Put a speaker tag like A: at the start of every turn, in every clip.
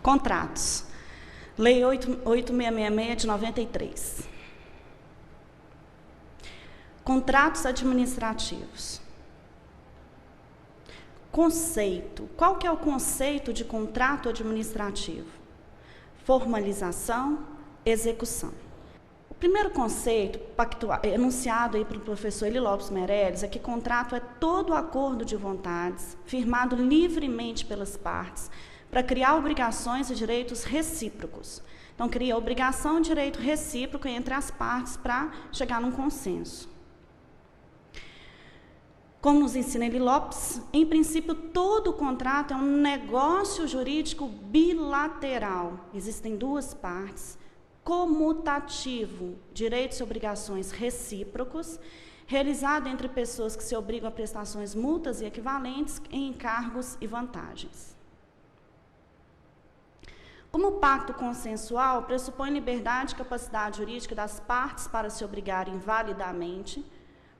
A: Contratos. Lei 8.666 de 93. Contratos administrativos. Conceito. Qual que é o conceito de contrato administrativo? Formalização, execução. O primeiro conceito enunciado aí pelo professor Eli Lopes Meirelles é que contrato é todo acordo de vontades, firmado livremente pelas partes, para criar obrigações e direitos recíprocos. Então, cria obrigação e direito recíproco entre as partes para chegar num consenso. Como nos ensina Eli Lopes, em princípio, todo contrato é um negócio jurídico bilateral. Existem duas partes, comutativo, direitos e obrigações recíprocos, realizado entre pessoas que se obrigam a prestações multas e equivalentes em encargos e vantagens. Como o pacto consensual pressupõe liberdade e capacidade jurídica das partes para se obrigarem validamente,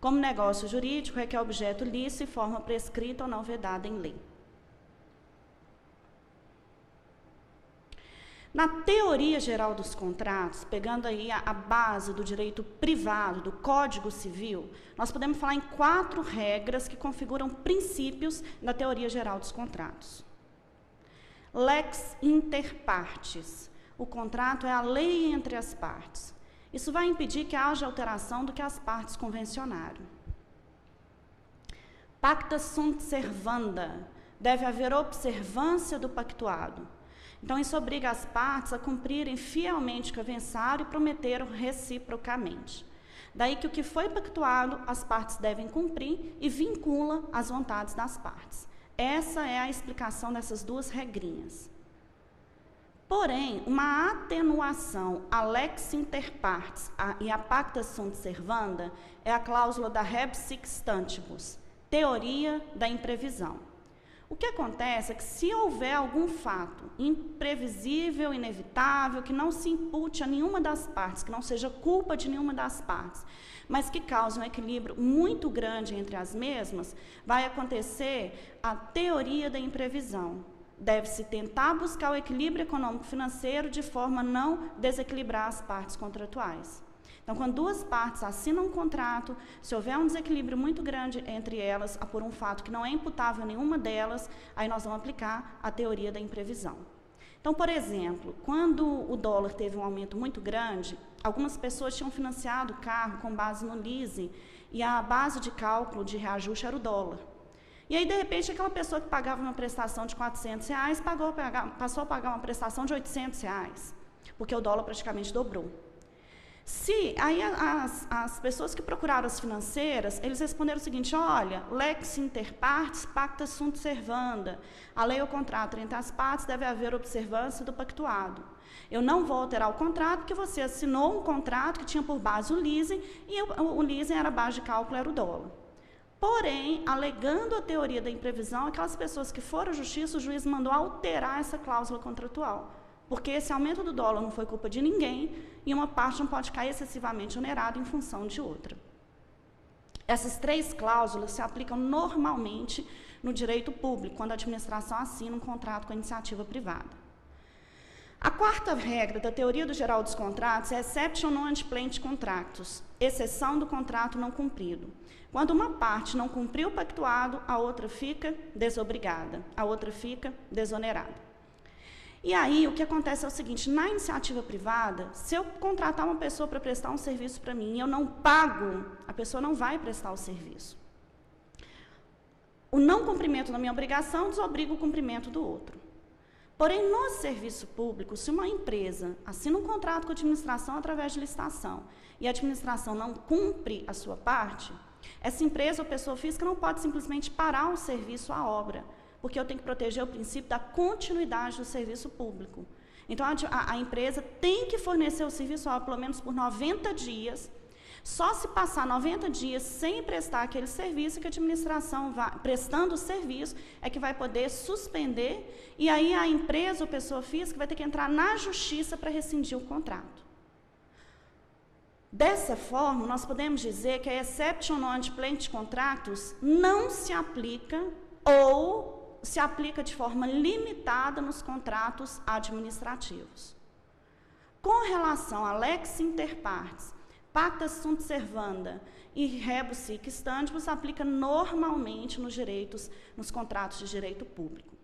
A: como negócio jurídico requer objeto lícito e forma prescrita ou não vedada em lei. Na teoria geral dos contratos, pegando aí a base do direito privado, do Código Civil, nós podemos falar em 4 regras que configuram princípios da teoria geral dos contratos. Lex inter partes. O contrato é a lei entre as partes. Isso vai impedir que haja alteração do que as partes convencionaram. Pacta sunt servanda. Deve haver observância do pactuado. Então, isso obriga as partes a cumprirem fielmente o que avançaram e prometeram reciprocamente. Daí que o que foi pactuado, as partes devem cumprir e vincula as vontades das partes. Essa é a explicação dessas 2 regrinhas. Porém, uma atenuação a lex inter partes e a pacta sunt servanda é a cláusula da rebus sic stantibus, teoria da imprevisão. O que acontece é que se houver algum fato imprevisível, inevitável, que não se impute a nenhuma das partes, que não seja culpa de nenhuma das partes, mas que cause um equilíbrio muito grande entre as mesmas, vai acontecer a teoria da imprevisão. Deve-se tentar buscar o equilíbrio econômico-financeiro de forma a não desequilibrar as partes contratuais. Então, quando 2 partes assinam um contrato, se houver um desequilíbrio muito grande entre elas, por um fato que não é imputável a nenhuma delas, aí nós vamos aplicar a teoria da imprevisão. Então, por exemplo, quando o dólar teve um aumento muito grande, algumas pessoas tinham financiado o carro com base no leasing, e a base de cálculo de reajuste era o dólar. E aí, de repente, aquela pessoa que pagava uma prestação de R$400 passou a pagar uma prestação de R$800, porque o dólar praticamente dobrou. Aí as pessoas que procuraram as financeiras, eles responderam o seguinte: olha, lex inter partes, pacta sunt servanda. A lei ou contrato entre as partes deve haver observância do pactuado. Eu não vou alterar o contrato, porque você assinou um contrato que tinha por base o leasing, e o leasing era a base de cálculo, era o dólar. Porém, alegando a teoria da imprevisão, aquelas pessoas que foram à justiça, o juiz mandou alterar essa cláusula contratual, porque esse aumento do dólar não foi culpa de ninguém e uma parte não pode ficar excessivamente onerada em função de outra. Essas 3 cláusulas se aplicam normalmente no direito público, quando a administração assina um contrato com a iniciativa privada. A 4ª regra da teoria do geral dos contratos é exception non adplenit contractus, exceção do contrato não cumprido. Quando uma parte não cumpriu o pactuado, a outra fica desobrigada, a outra fica desonerada. E aí, o que acontece é o seguinte: na iniciativa privada, se eu contratar uma pessoa para prestar um serviço para mim e eu não pago, a pessoa não vai prestar o serviço. O não cumprimento da minha obrigação desobriga o cumprimento do outro. Porém, no serviço público, se uma empresa assina um contrato com a administração através de licitação e a administração não cumpre a sua parte, essa empresa ou pessoa física não pode simplesmente parar o serviço, a obra, porque eu tenho que proteger o princípio da continuidade do serviço público. Então, a empresa tem que fornecer o serviço pelo menos por 90 dias. Só se passar 90 dias sem prestar aquele serviço, que a administração vai, prestando o serviço, é que vai poder suspender, e aí a empresa ou pessoa física vai ter que entrar na justiça para rescindir o contrato. Dessa forma, nós podemos dizer que a exception non adplenit contractus não se aplica ou se aplica de forma limitada nos contratos administrativos. Com relação a lex inter partes, pacta sunt servanda e rebus sic stantibus, aplica normalmente nos contratos de direito público.